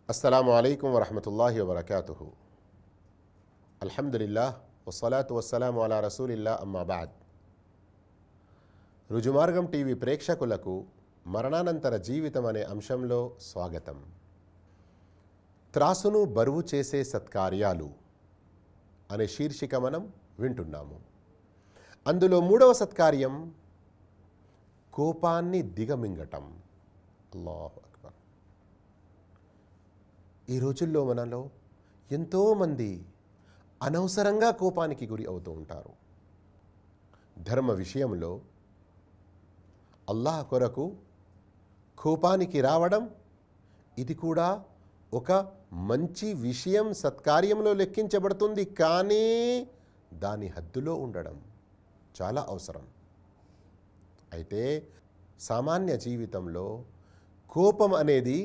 అస్సలాము అలైకుం వరహమతుల్లాహి వబరకాతుహు. అల్హమ్దులిల్లాహ్ వస్సలాతు వస్సలాము అలా రసూలిల్లా అమ్మాబాద్. రుజుమార్గం టీవీ ప్రేక్షకులకు మరణానంతర జీవితం అనే అంశంలో స్వాగతం. త్రాసును బరువు చేసే సత్కార్యాలు అనే శీర్షిక మనం వింటున్నాము. అందులో మూడవ సత్కార్యం కోపాన్ని దిగమింగటం. అల్లాహు అక్బర్. ఈ రోజుల్లో మనలో ఎంతోమంది అనవసరంగా కోపానికి గురి అవుతూ ఉంటారు. ధర్మ విషయంలో అల్లాహ్ కొరకు కోపానికి రావడం ఇది కూడా ఒక మంచి విషయం, సత్కార్యంలో లెక్కించబడుతుంది. కానీ దాని హద్దులో ఉండడం చాలా అవసరం. అయితే సామాన్య జీవితంలో కోపం అనేది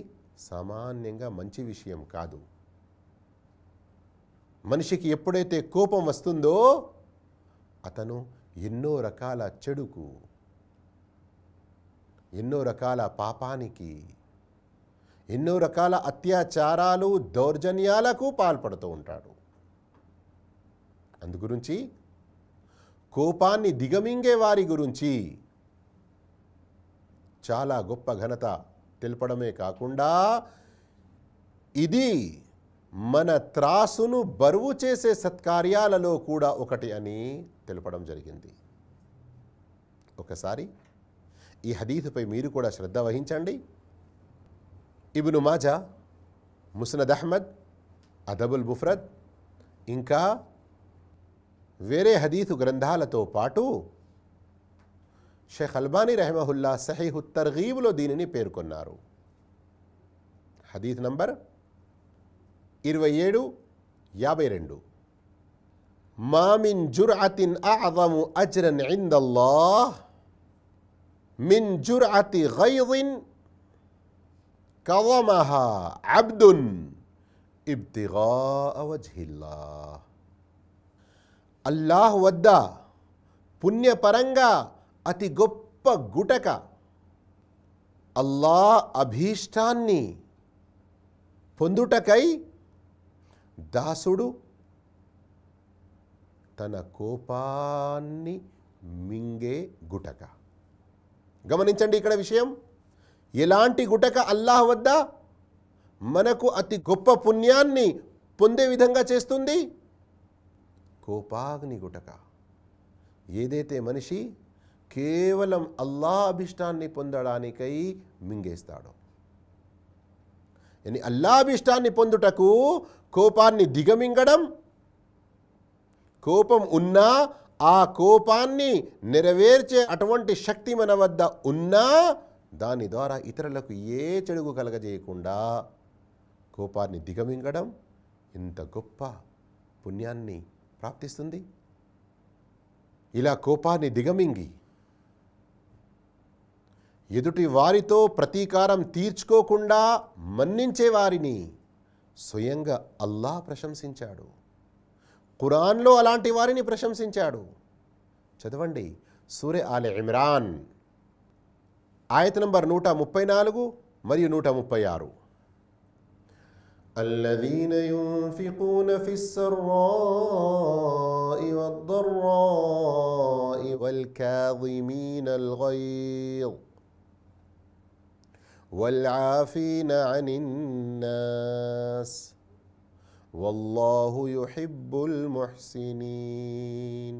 సామాన్యంగా మంచి విషయం కాదు. మనిషికి ఎప్పుడైతే కోపం వస్తుందో అతను ఎన్నో రకాల చెడుకు, ఎన్నో రకాల పాపానికి, ఎన్నో రకాల అత్యాచారాలు, దౌర్జన్యాలకు పాల్పడుతూ ఉంటాడు. అందుగురించి కోపాన్ని దిగమింగే వారి గురించి చాలా గొప్ప ఘనత తెలపడమే కాకుండా ఇది మన త్రాసును బరువు చేసే సత్కార్యాలలో కూడా ఒకటి అని తెలపడం జరిగింది. ఒకసారి ఈ హదీసుపై మీరు కూడా శ్రద్ధ వహించండి. ఇబ్ను మాజా, ముస్నద్ అహ్మద్, అదబుల్ ముఫ్రద్ ఇంకా వేరే హదీసు గ్రంథాలతో పాటు షేఖ్ అల్బానీ రహిమహుల్లా సహీహు తర్గీబ్లో దీనిని పేర్కొన్నారు. హదీస్ నంబర్ 2752. మా మిన్ జుర్అతిన్ అఅజము అజ్రన్ ఇందల్లాహ్ మిన్ జుర్అతి గైజిన్ కదమహా అబ్దున్ ఇబ్తిగాఅ వజ్హిల్లాహ్. అల్లాహ్ వద్ద పుణ్యపరంగా అతి గొప్ప గుటక, అల్లాహ్ అభీష్టాన్ని పొందుటకై దాసుడు తన కోపాన్ని మింగే గుటక. గమనించండి ఇక్కడ విషయం. ఎలాంటి గుటక అల్లాహ్ వద్ద మనకు అతి గొప్ప పుణ్యాన్ని పొందే విధంగా చేస్తుంది? కోపాగ్ని గుటక. ఏదైతే మనిషి కేవలం అల్లాహ్ అభిష్టాన్ని పొందడానికై మింగేస్తాడు. అల్లాహ్ అభిష్టాన్ని పొందుటకు కోపాన్ని దిగమింగడం, కోపం ఉన్నా ఆ కోపాన్ని నెరవేర్చే అటువంటి శక్తి మన వద్ద ఉన్నా దాని ద్వారా ఇతరులకు ఏ చెడుగు కలగజేయకుండా కోపాన్ని దిగమింగడం ఇంత గొప్ప పుణ్యాన్ని ప్రాప్తిస్తుంది. ఇలా కోపాన్ని దిగమింగి ఎదుటి వారితో ప్రతీకారం తీర్చుకోకుండా మన్నించే వారిని స్వయంగా అల్లాహ్ ప్రశంసించాడు. ఖురాన్లో అలాంటి వారిని ప్రశంసించాడు. చదవండి, సూరే ఆలె ఇమ్రాన్ ఆయత్ నంబర్ 134 మరియు 136. الذين ينفقون في السراء والضراء والكاظمين الغيظ والعافين عن الناس والله يحب المحسنين.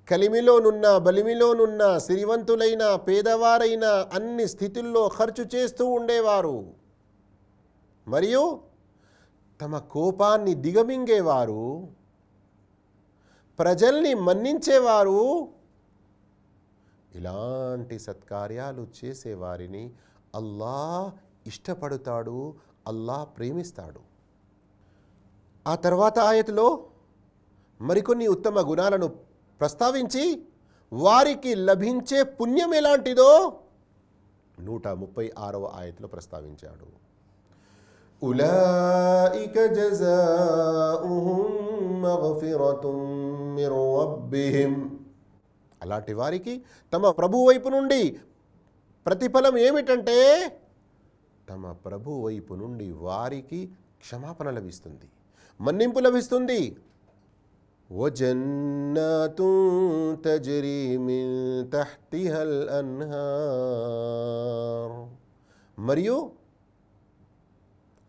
కలిమిలోనున్న, బలిమిలోనున్న, సిరివంతులైన, పేదవారైన అన్ని స్థితుల్లో ఖర్చు చేస్తూ ఉండేవారు మరియు తమ కోపాన్ని దిగమింగేవారు, ప్రజల్ని మన్నించేవారు, ఇలాంటి సత్కార్యాలు చేసేవారిని అల్లాహ్ ఇష్టపడతాడు, అల్లాహ్ ప్రేమిస్తాడు. ఆ తర్వాత ఆయతలో మరికొన్ని ఉత్తమ గుణాలను ప్రస్తావించి వారికి లభించే పుణ్యం ఎలాంటిదో 136వ ఆయతలో ప్రస్తావించాడు. ఉలైక జజాኡహుం మగ్ఫిరతుం మిర్ రబ్బిహిం. అలాంటి వారికి తమ ప్రభు వైపు నుండి ప్రతిఫలం ఏమిటంటే తమ ప్రభు వైపు నుండి వారికి క్షమాపణ లభిస్తుంది, మన్నింపు లభిస్తుంది. వజన్నాతున్ తజ్రీ మిన్ తహ్తిహల్ అన్హార్, మరియు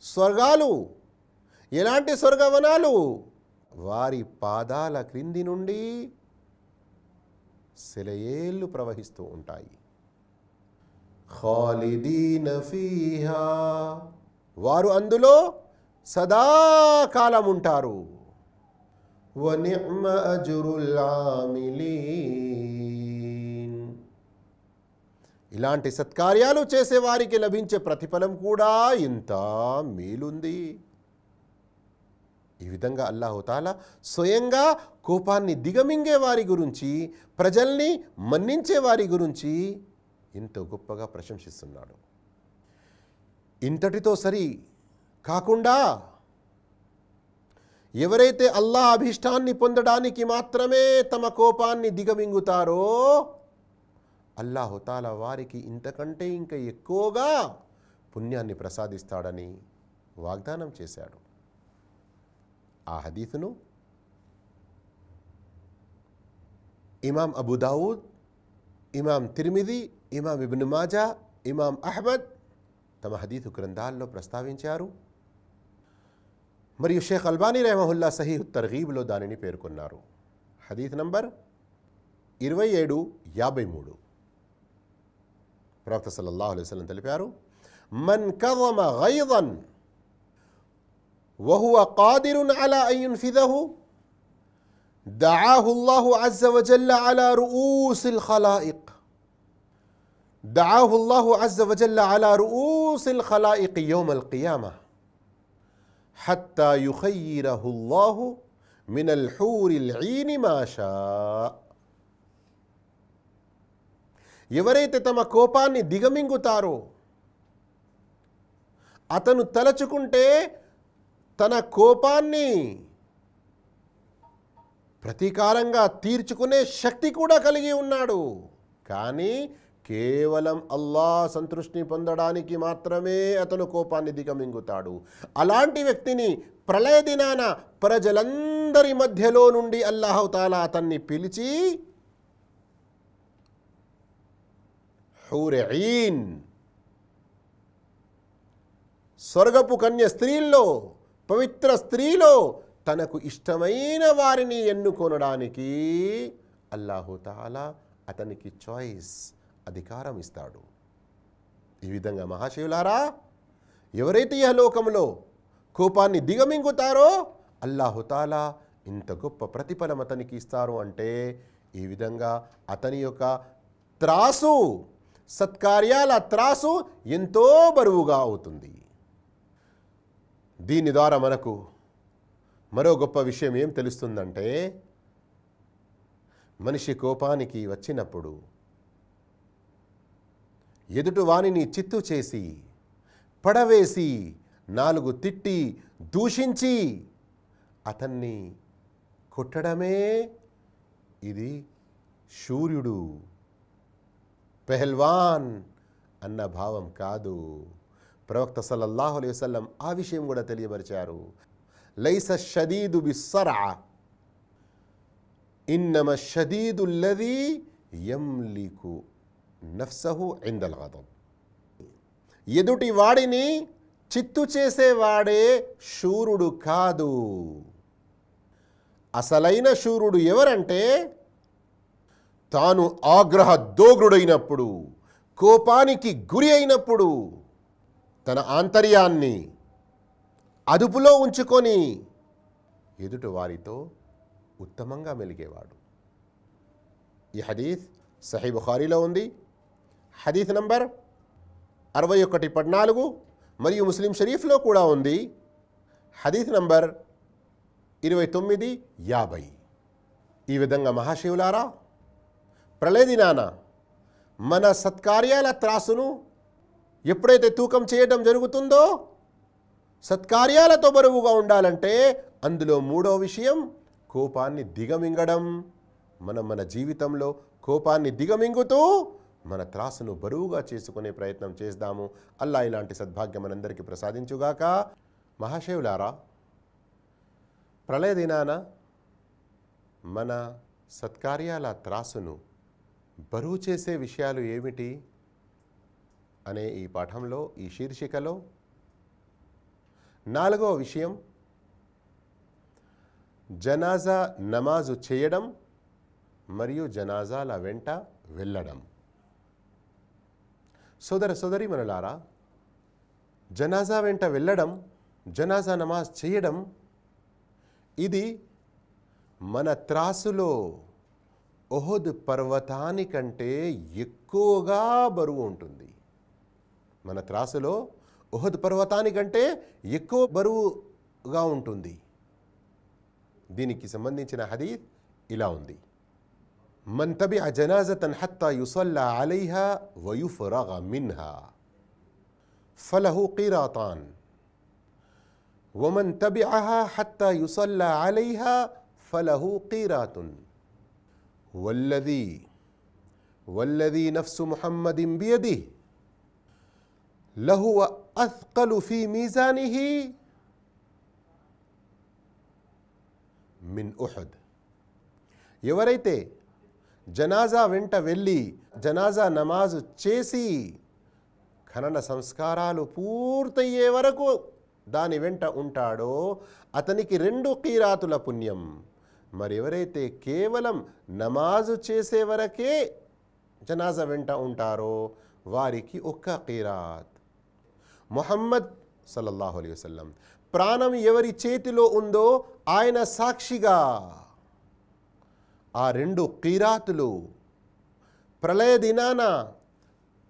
స్వర్గాలు, ఎలాంటి స్వర్గవనాలు, వారి పాదాల క్రింది నుండి సెలయేళ్ళు ప్రవహిస్తూ ఉంటాయి. ఖాలిదీన ఫీహా, వారు అందులో సదాకాలం ఉంటారు. వనిఅమ అజ్రుల్ ఆమిలీన్, ఇలాంటి సత్కార్యాలు చేసేవారికి లభించే ప్రతిఫలం కూడా ఇంత మేలుంది. ఈ విధంగా అల్లాహుతాలా స్వయంగా కోపాన్ని దిగమింగే వారి గురించి, ప్రజల్ని మన్నించే వారి గురించి ఎంతో గొప్పగా ప్రశంసిస్తున్నాడు. ఇంతటితో సరి కాకుండా ఎవరైతే అల్లాహ్ అభిష్టాన్ని పొందడానికి మాత్రమే తమ కోపాన్ని దిగమింగుతారో అల్లాహుతాలా వారికి ఇంతకంటే ఇంకా ఎక్కువగా పుణ్యాన్ని ప్రసాదిస్తాడని వాగ్దానం చేశాడు. ఆ హదీసును ఇమాం అబూ దావూద్, ఇమాం తిర్మిది, ఇమాం ఇబ్న్ మాజా, ఇమాం అహ్మద్ తమ హదీసు గ్రంథాల్లో ప్రస్తావించారు. మరియు షేఖ్ అల్బానీ రహమహుల్లా సహీహ్ తర్గీబ్లో దానిని పేర్కొన్నారు. హదీస్ నంబర్ 2753. ప్రవక్త సల్లల్లాహు అలైహి వసల్లం తెలిపారు, మన్ కదమ గైదన్ వహువ ఖాదిరున్ అలా అన్ యున్ఫిదహు దఅాహు అల్లాహు అజ్జ వజల్ల అలా రుఊసిల్ ఖలాయిక్, దఅాహు అల్లాహు అజ్జ వజల్ల అలా రుఊసిల్ ఖలాయిక్ యౌమల్ ఖియామah హత్తా యుఖయ్యిరహు అల్లాహు మినల్ హూరిల్ ఈని మా షా. ఎవరైతే తమ కోపాన్ని దిగమింగుతారో అతను తలచుకుంటే తన కోపాన్ని ప్రతీకారంగా తీర్చుకునే శక్తి కూడా కలిగి ఉన్నాడు. కానీ కేవలం అల్లాహ్ సంతృష్టిని పొందడానికి మాత్రమే అతను కోపాన్ని దిగమింగుతాడు. అలాంటి వ్యక్తిని ప్రళయ దినాన ప్రజలందరి మధ్యలో నుండి అల్లాహు తాలా అతన్ని పిలిచి హూర్ ఈన్, స్వర్గపు కన్య స్త్రీల్లో, పవిత్ర స్త్రీలో తనకు ఇష్టమైన వారిని ఎన్నుకొనడానికి అల్లాహు తాలా అతనికి చాయిస్, అధికారం ఇస్తాడు. ఈ విధంగా మహాశివులారా, ఎవరైతే ఈ లోకంలో కోపాన్ని దిగమింగుతారో అల్లాహు తాలా ఇంత గొప్ప ప్రతిఫలం అతనికి ఇస్తారు. అంటే ఈ విధంగా అతని యొక్క త్రాసు, సత్కార్యాల త్రాసు ఎంతో బరువుగా అవుతుంది. దీని ద్వారా మనకు మరో గొప్ప విషయం ఏం తెలుస్తుందంటే, మనిషి కోపానికి వచ్చినప్పుడు ఎదుటి వానిని చిత్తు చేసి, పడవేసి, 4 తిట్టి, దూషించి అతన్ని కొట్టడమే ఇది శూర్యుడు, పెహల్వాన్ అన్న భావం కాదు. ప్రవక్త సల్లల్లాహు అలైహి వసల్లం ఆ విషయం కూడా తెలియపరిచారు. లైస షదీదు బిస్సరా ఇన్నమ షదీదు అల్లదీ యమ్లికు నఫ్సహు ఇందల్ గదబ్. ఎదుటి వాడిని చిత్తు చేసేవాడే శూరుడు కాదు. అసలైన శూరుడు ఎవరంటే తాను ఆగ్రహ దోగ్రుడైనప్పుడు, కోపానికి గురి అయినప్పుడు తన ఆంతర్యాన్ని అదుపులో ఉంచుకొని ఎదుటి వారితో ఉత్తమంగా మెలిగేవాడు. ఈ హదీస్ సహీహ్ బుఖారీలో ఉంది. హదీస్ నంబర్ 6114 మరియు ముస్లిం షరీఫ్లో కూడా ఉంది. హదీస్ నంబర్ 2950. ఈ విధంగా మహాశివులారా, ప్రళయ దినాన మన సత్కార్యాల త్రాసును ఎప్పుడైతే తూకం చేయడం జరుగుతుందో, సత్కార్యాలతో బరువుగా ఉండాలంటే అందులో 3వ విషయం కోపాన్ని దిగమింగడం. మనం మన జీవితంలో కోపాన్ని దిగమింగుతూ మన త్రాసును బరువుగా చేసుకునే ప్రయత్నం చేద్దాము. అల్లా ఇలాంటి సద్భాగ్యం మనందరికీ ప్రసాదించుగాక. మహాశివులారా, ప్రళయ దినాన మన సత్కార్యాల త్రాసును బరువు చేసే విషయాలు ఏమిటి అనే ఈ పాఠంలో, ఈ శీర్షికలో 4వ విషయం జనాజా నమాజు చేయడం మరియు జనాజాల వెంట వెళ్ళడం. సోదర సోదరీమణులారా, జనాజా వెంట వెళ్ళడం, జనాజా నమాజ్ చేయడం ఇది మన త్రాసులో ఉహుద్ పర్వతానికంటే ఎక్కువగా బరువు ఉంటుంది. మన త్రాసులో ఉహుద్ పర్వతానికంటే ఎక్కువ బరువుగా ఉంటుంది. దీనికి సంబంధించిన హదీత్ ఇలా ఉంది: మన్ తబిఅ జనాజతన్ హత్తా యుసల్లా అలైహా వయుఫ్రగ మిన్హా ఫలహు కిరాతాన్ వమన్ తబిఅహా హత్తా యుసల్లా అలైహా ఫలహు కిరాతున్ వల్లదీ నఫ్సు ముహమ్మదిన్ బియదిహి లహువ అథ్కలు ఫీ మీజానిహి మిన్ ఉహద్. ఎవరైతే జనాజా వెంట వెళ్ళి జనాజా నమాజు చేసి ఖనన సంస్కారాలు పూర్తయ్యే వరకు దాని వెంట ఉంటాడో అతనికి 2 కీరాతుల పుణ్యం. మరి ఎవరైతే కేవలం నమాజు చేసే వరకే జనాజా వెంట ఉంటారో వారికి 1 కీరాత్. ముహమ్మద్ సల్లల్లాహు అలైహి వసల్లం ప్రాణం ఎవరి చేతిలో ఉందో ఆయన సాక్షిగా ఆ 2 కీరాతులు ప్రళయ దినాన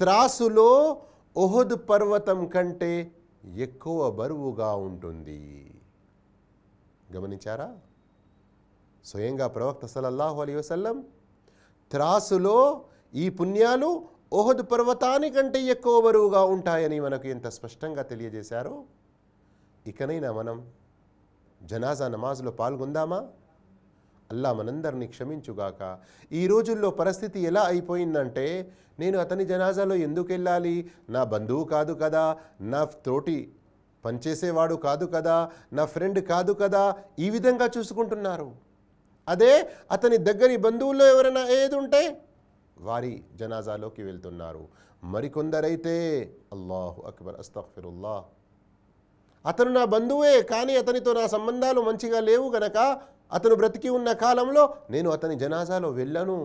త్రాసులో ఉహుద్ పర్వతం కంటే ఎక్కువ బరువుగా ఉంటుంది. గమనించారా? స్వయంగా ప్రవక్త సల్లల్లాహు అలైహి వసల్లం త్రాసులో ఈ పుణ్యాలు ఉహుద్ పర్వతానికంటే ఎక్కువ బరువుగా ఉంటాయని మనకు ఎంత స్పష్టంగా తెలియజేశారో. ఇకనైనా మనం జనాజా నమాజ్లో పాల్గొందామా? అల్లా మనందరినీ క్షమించుగాక. ఈ రోజుల్లో పరిస్థితి ఎలా అయిపోయిందంటే, నేను అతని జనాజాలో ఎందుకు వెళ్ళాలి, నా బంధువు కాదు కదా, నా తోటి పనిచేసేవాడు కాదు కదా, నా ఫ్రెండ్ కాదు కదా, ఈ విధంగా చూసుకుంటున్నారు. అదే అతని దగ్గరి బంధువుల్లో ఎవరైనా ఏది ఉంటే వారి జనాజాలోకి వెళ్తున్నారు. మరికొందరైతే అల్లాహు అక్బర్, అస్తగ్ఫిరుల్లాహ్, అతను నా బంధువే కానీ అతనితో నా సంబంధాలు మంచిగా లేవు గనక అతను బ్రతికి ఉన్న కాలంలో నేను అతని జనాజాలో వెళ్ళను.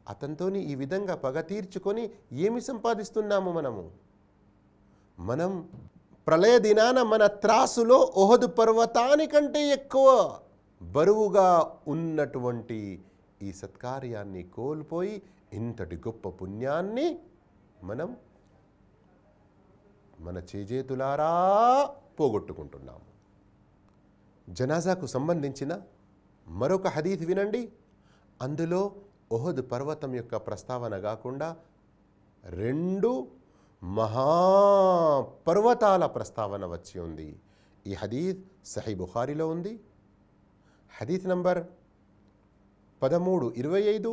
అతనితోని ఈ విధంగా పగ తీర్చుకొని ఏమి సంపాదిస్తున్నాము మనం ప్రళయ దినాన మన త్రాసులో ఉహుద్ పర్వతానికంటే ఎక్కువ బరువుగా ఉన్నటువంటి ఈ సత్కార్యాన్ని కోల్పోయి ఇంతటి గొప్ప పుణ్యాన్ని మనం మన చేజేతులారా పోగొట్టుకుంటున్నాము. జనాజాకు సంబంధించిన మరొక హదీత్ వినండి. అందులో ఉహుద్ పర్వతం యొక్క ప్రస్తావన కాకుండా 2 మహాపర్వతాల ప్రస్తావన వచ్చి ఉంది. ఈ హదీత్ సహీ బుఖారిలో ఉంది. హదీత్ నంబర్ 1325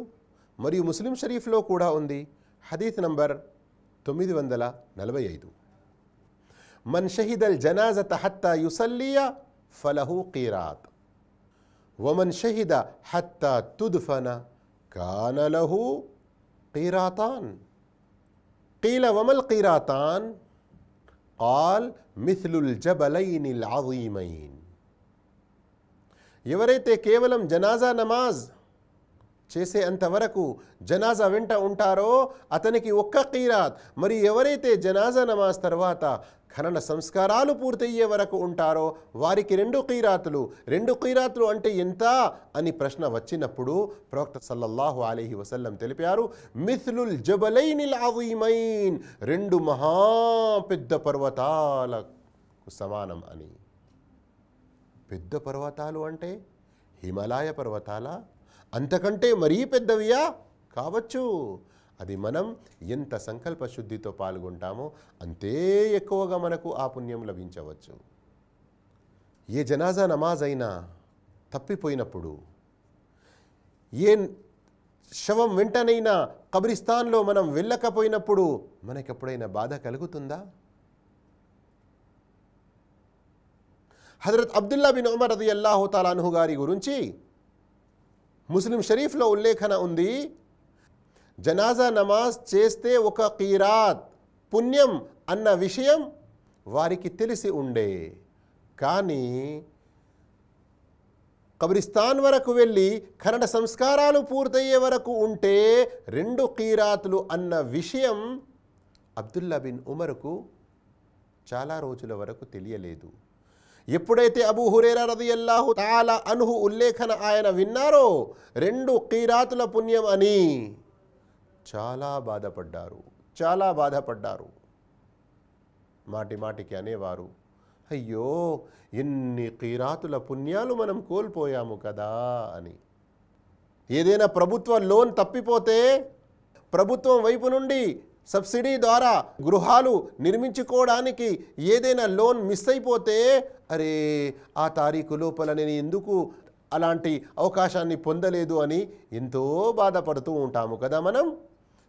మరియు ముస్లిం షరీఫ్లో కూడా ఉంది. హదీత్ నంబర్ 945. మన్ షహిదల్ జనాజత హత్తా యుసల్లియ ఫలహు కిరాత్ వమన్ షహిద హత్తా తుద్ఫన కాన లహు కిరాతాన్. قيل وما القيراطان قال مثل الجبلين العظيمين. ఎవరైతే కేవలం జనాజా నమాజ్ చేసే అంతవరకు జనాజా వెంట ఉంటారో అతనికి 1 కీరాత్. మరి ఎవరైతే జనాజా నమాజ్ తర్వాత ఖనన సంస్కారాలు పూర్తయ్యే వరకు ఉంటారో వారికి 2 కీరాతులు. 2 కీరాతులు అంటే ఎంత అని ప్రశ్న వచ్చినప్పుడు ప్రవక్త సల్లల్లాహు అలైహి వసల్లం తెలిపారు, మిస్లుల్ జబలైనిల్ అజీమైన్, 2 మహా పెద్ద పర్వతాలకు సమానం అని. పెద్ద పర్వతాలు అంటే హిమాలయ పర్వతాల అంతకంటే మరీ పెద్దవియా కావచ్చు. అది మనం ఎంత సంకల్ప శుద్ధితో పాల్గొంటామో అంతే ఎక్కువగా మనకు ఆ పుణ్యం లభించవచ్చు. ఏ జనాజా నమాజ్ అయినా తప్పిపోయినప్పుడు, ఏ శవం వెంటనైనా కబ్రిస్తాన్లో మనం వెళ్ళకపోయినప్పుడు మనకెప్పుడైనా బాధ కలుగుతుందా? హజరత్ అబ్దుల్లా బిన్ ఉమర్ రదియల్లాహు తఆలా అన్హు గారి గురించి ముస్లిం షరీఫ్లో ఉల్లేఖన ఉంది, జనాజా నమాజ్ చేస్తే ఒక ఖీరాత్ పుణ్యం అన్న విషయం వారికి తెలిసి ఉండే, కానీ కబ్రిస్తాన్ వరకు వెళ్ళి ఖనన సంస్కారాలు పూర్తయ్యే వరకు ఉంటే 2 ఖీరాతులు అన్న విషయం అబ్దుల్లా బిన్ ఉమర్కు చాలా రోజుల వరకు తెలియలేదు. ఎప్పుడైతే అబూ హురైరా రదియల్లాహు తఆలా అన్హు ఉల్లేఖన ఆయన విన్నారో 2 ఖీరాతుల పుణ్యం అని చాలా బాధపడ్డారు. మాటికి అనేవారు, అయ్యో ఎన్ని ఖీరాతుల పుణ్యాలు మనం కోల్పోయాము కదా అని. ఏదైనా ప్రభుత్వ లోన్ తప్పిపోతే ప్రభుత్వం వైపు నుండి సబ్సిడీ ద్వారా గృహాలు నిర్మించుకోవడానికి ఏదైనా లోన్ మిస్ అయిపోతే, అరే ఆ తారీఖు లోపల నేను ఎందుకు అలాంటి అవకాశాన్ని పొందలేదు అని ఎంతో బాధపడుతూ ఉంటాము కదా మనం.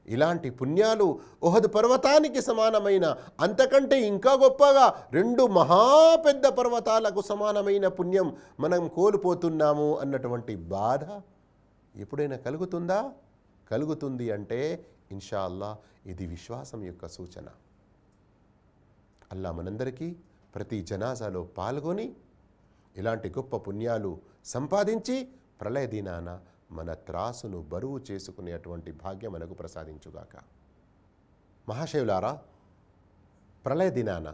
ఇలాంటి పుణ్యాలు ఉహద్ పర్వతానికి సమానమైన, అంతకంటే ఇంకా గొప్పగా 2 మహాపెద్ద పర్వతాలకు సమానమైన పుణ్యం మనం కోల్పోతున్నాము అన్నటువంటి బాధ ఎప్పుడైనా కలుగుతుందా? కలుగుతుంది అంటే ఇన్షా అల్లాహ్ ఇది విశ్వాసం యొక్క సూచన. అల్లా మనందరికీ ప్రతి జనాజాలో పాల్గొని ఇలాంటి గొప్ప పుణ్యాలు సంపాదించి ప్రళయ దినాన మన త్రాసును బరువు చేసుకునేటువంటి భాగ్యం మనకు ప్రసాదించుగాక. మహాశయులారా, ప్రళయ దినాన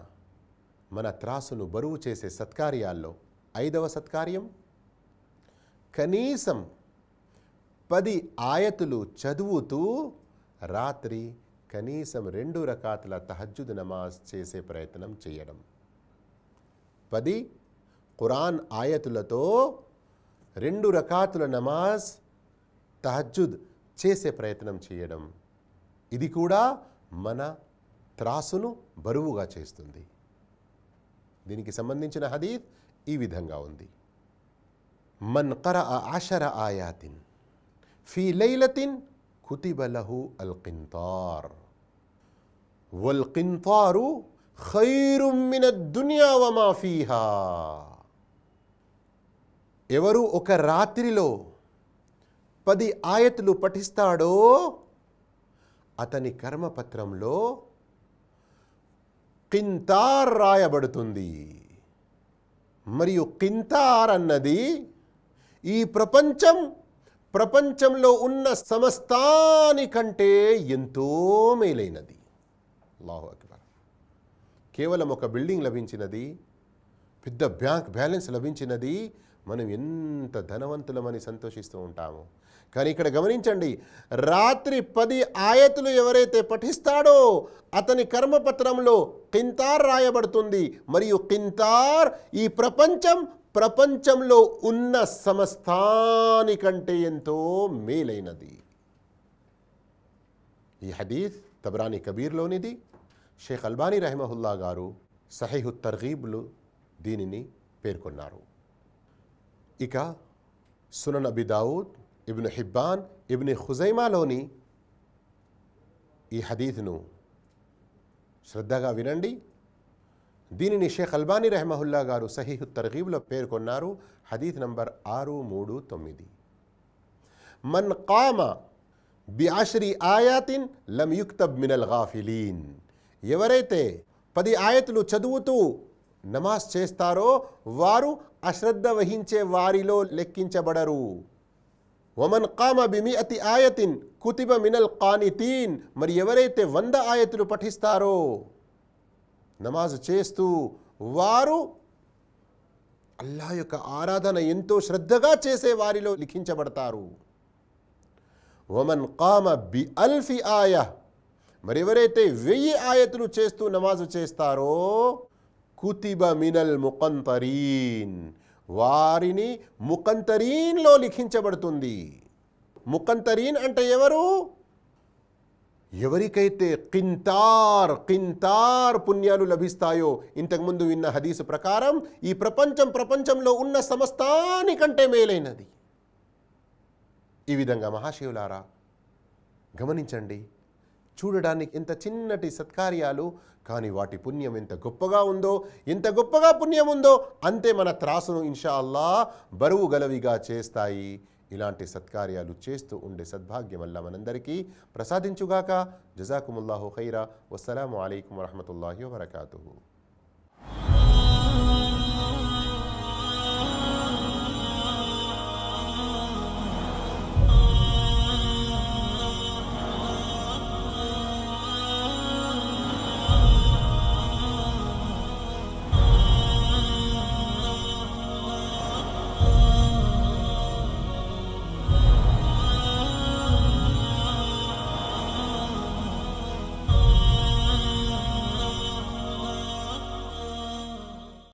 మన త్రాసును బరువు చేసే సత్కార్యాల్లో 5వ సత్కార్యం, కనీసం 10 ఆయతులు చదువుతూ రాత్రి కనీసం 2 రకాతుల తహజ్జుద్ నమాజ్ చేసే ప్రయత్నం చేయడం. 10 ఖురాన్ ఆయతులతో 2 రకాతుల నమాజ్ తహజ్జుద్ చేసే ప్రయత్నం చేయడం. ఇది కూడా మన త్రాసును బరువుగా చేస్తుంది. దీనికి సంబంధించిన హదీత్ ఈ విధంగా ఉంది, మన్ ఖరఅ 10 ఆయాతిన్ ఫీ లైలతిన్ కుతిబ లహు అల్ కింతార్ వల్ కింతారు ఖైరుం మినద్ దునియా వమా ఫీహా. ఎవరు ఒక రాత్రిలో 10 ఆయతులు పఠిస్తాడో అతని కర్మపత్రంలో కింతార్ రాయబడుతుంది. మరియు కింతార్ అన్నది ఈ ప్రపంచంలో ఉన్న సమస్తానికంటే ఎంతో మేలైనది. అల్లాహు అక్బర్. కేవలం ఒక బిల్డింగ్ లభించినది, పెద్ద బ్యాంక్ బ్యాలెన్స్ లభించినది, మనం ఎంత ధనవంతులమని సంతోషిస్తూ ఉంటాము. కానీ ఇక్కడ గమనించండి, రాత్రి 10 ఆయతులు ఎవరైతే పఠిస్తాడో అతని కర్మపత్రంలో కింతార్ రాయబడుతుంది. మరియు కింతార్ ఈ ప్రపంచంలో ఉన్న సమస్తానికంటే ఎంతో మేలైనది. ఈ హదీస్ తబరానీ కబీర్లోనిది. షేఖ్ అల్బానీ రహిమహుల్లా గారు సహీహు తర్గీబ్లు దీనిని పేర్కొన్నారు. ఇక సునన్ అబీ దావుద్, ఇబ్ను హిబ్బాన్, ఇబ్ను ఖుజైమాలోని ఈ హదీస్ను శ్రద్ధగా వినండి. దీనిని షేఖ్ అల్బానీ రహిమహుల్లా గారు సహీహు తర్గీబ్లో పేర్కొన్నారు. హదీస్ నంబర్ 639. మన్ ఖామ బి10 ఆయాతిన్ లం యుక్తబ్ మినల్ గాఫిలీన్. ఎవరైతే 10 ఆయతులు చదువుతూ నమాజ్ చేస్తారో వారు అశ్రద్ధ వహించే వారిలో లెక్కించబడరు. వమన్ ఖామ బి100 ఆయతిన్ కుతిబ మినల్ ఖానితీన్. మరి ఎవరైతే 100 ఆయతులు పఠిస్తారో నమాజ్ చేస్తూ వారు అల్లాహ్ యొక్క ఆరాధన ఎంతో శ్రద్ధగా చేసే వారిలో లిఖించబడతారు. వమన్ ఖామ బి1000 ఆయా. మరి ఎవరైతే 1000 ఆయతులు చేస్తూ నమాజు చేస్తారో కుతిబ మినల్ ముకంతరీన్. వారిని ముకంతరీన్లో లిఖించబడుతుంది. ముకంతరీన్ అంటే ఎవరు? ఎవరికైతే కింతార్ పుణ్యాలు లభిస్తాయో, ఇంతకుముందు విన్న హదీసు ప్రకారం ఈ ప్రపంచంలో ఉన్న సమస్తానికంటే మేలైనది. ఈ విధంగా మహాశివులారా, గమనించండి, చూడడానికి ఎంత చిన్నటి సత్కార్యాలు, కానీ వాటి పుణ్యం ఎంత గొప్పగా ఉందో, ఎంత గొప్పగా పుణ్యం ఉందో అంతే మన త్రాసును ఇన్షా అల్లా బరువు గలవిగా చేస్తాయి. ఇలాంటి సత్కార్యాలు చేస్తూ ఉండే సద్భాగ్యం అల్లా మనందరికీ ప్రసాదించుగాక. జజాకుముల్లాహు ఖైరా. వస్సలాము అలైకుం వరహమతుల్లాహి వబరకాతుహు.